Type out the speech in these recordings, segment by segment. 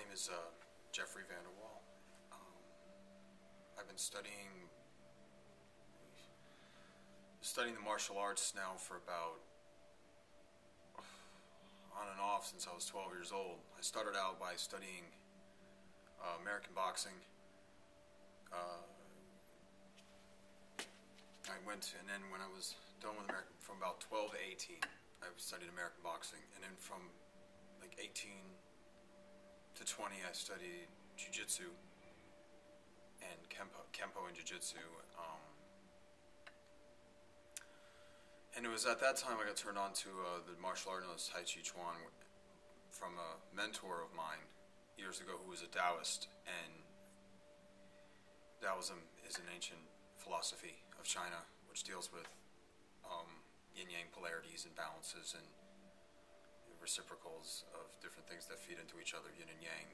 name is Geoffrey Vanderwall. Um, I've been studying the martial arts now for about on and off since I was 12 years old. I started out by studying American boxing. I went, and then when I was done with American, from about 12 to 18, I studied American boxing, and then from like 18 to 20, I studied jiu-jitsu and kempo and jiu-jitsu. And it was at that time I got turned on to the martial art known as Tai Chi from a mentor of mine years ago who was a Taoist, and Taoism is an ancient philosophy of China which deals with yin-yang polarities and balances and reciprocals of different things that feed into each other, yin and yang,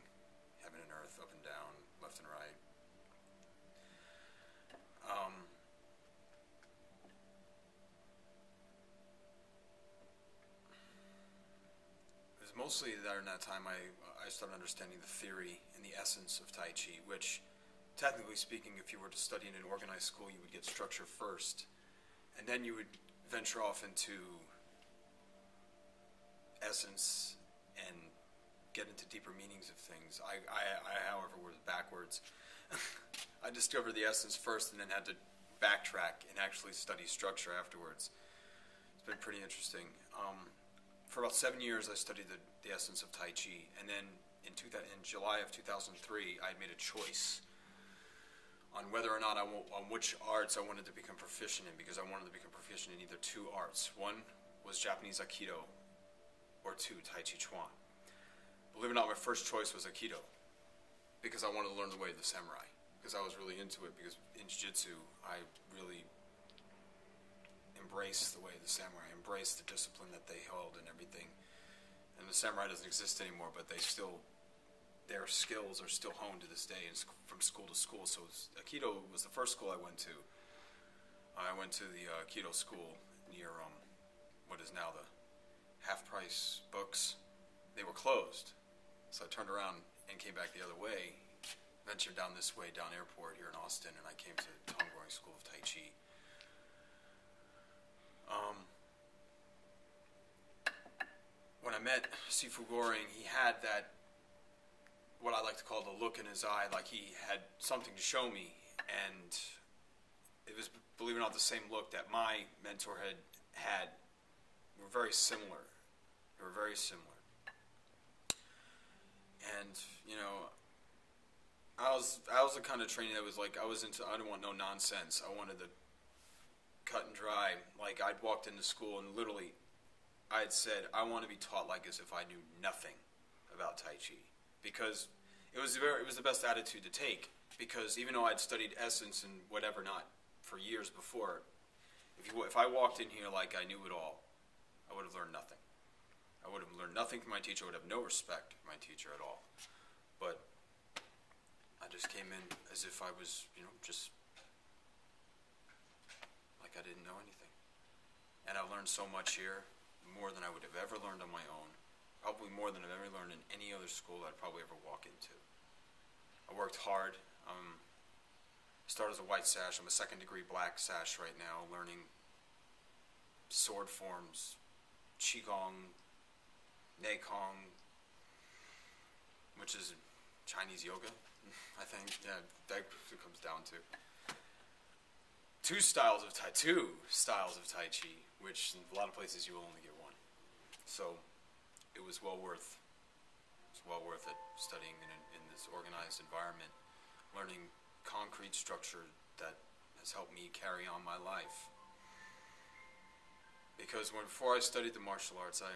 heaven and earth, up and down, left and right. It was mostly during that time I started understanding the theory and the essence of Tai Chi, which, technically speaking, if you were to study in an organized school, you would get structure first, and then you would venture off into essence and get into deeper meanings of things. I however, was backwards. I discovered the essence first and then had to backtrack and actually study structure afterwards. It's been pretty interesting. For about 7 years, I studied the essence of Tai Chi, and then in July of 2003, I made a choice on whether or not on which arts I wanted to become proficient in, because I wanted to become proficient in either two arts. One was Japanese Aikido, or two, Tai Chi Chuan. Believe it or not, my first choice was Aikido, because I wanted to learn the way of the samurai, because I was really into it, because in Jiu-Jitsu, I really embraced the way of the samurai, embraced the discipline that they held and everything. And the samurai doesn't exist anymore, but their skills are still honed to this day, and from school to school. So Aikido was the first school I went to. I went to the Aikido school near what is now the half-price books. They were closed, so I turned around and came back the other way, ventured down this way, down Airport here in Austin, and I came to Tongori School of Tai Chi. When I met Sifu Goring, he had that, what I like to call the look in his eye, like he had something to show me, and it was, believe it or not, the same look that my mentor had. We were very similar. They were very similar. And, you know, I was the kind of training that was like, I didn't want no nonsense. I wanted to cut and dry. Like, I'd walked into school and literally I had said, I want to be taught like as if I knew nothing about Tai Chi. Because it was the best attitude to take. Because even though I'd studied essence and whatever not for years before, if I walked in here like I knew it all, I would have learned nothing. I would have learned nothing from my teacher. I would have no respect for my teacher at all. But I just came in as if I was, just like I didn't know anything. And I learned so much here, more than I would have ever learned on my own. Probably more than I've ever learned in any other school I'd probably ever walk into. I worked hard. Started as a white sash. I'm a second-degree black sash right now, learning sword forms, qigong, neigong, which is Chinese yoga, I think. Yeah, that it comes down to. Two styles of Tai Chi, which in a lot of places you will only get one. So it was well worth it studying in this organized environment, learning concrete structure that has helped me carry on my life. Because before I studied the martial arts, I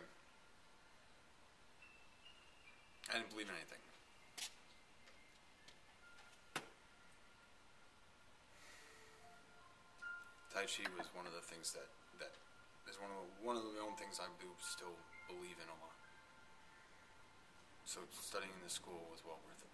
didn't believe in anything. Tai Chi was one of the things that is one of the own things I do still believe in a lot. So studying in this school was well worth it.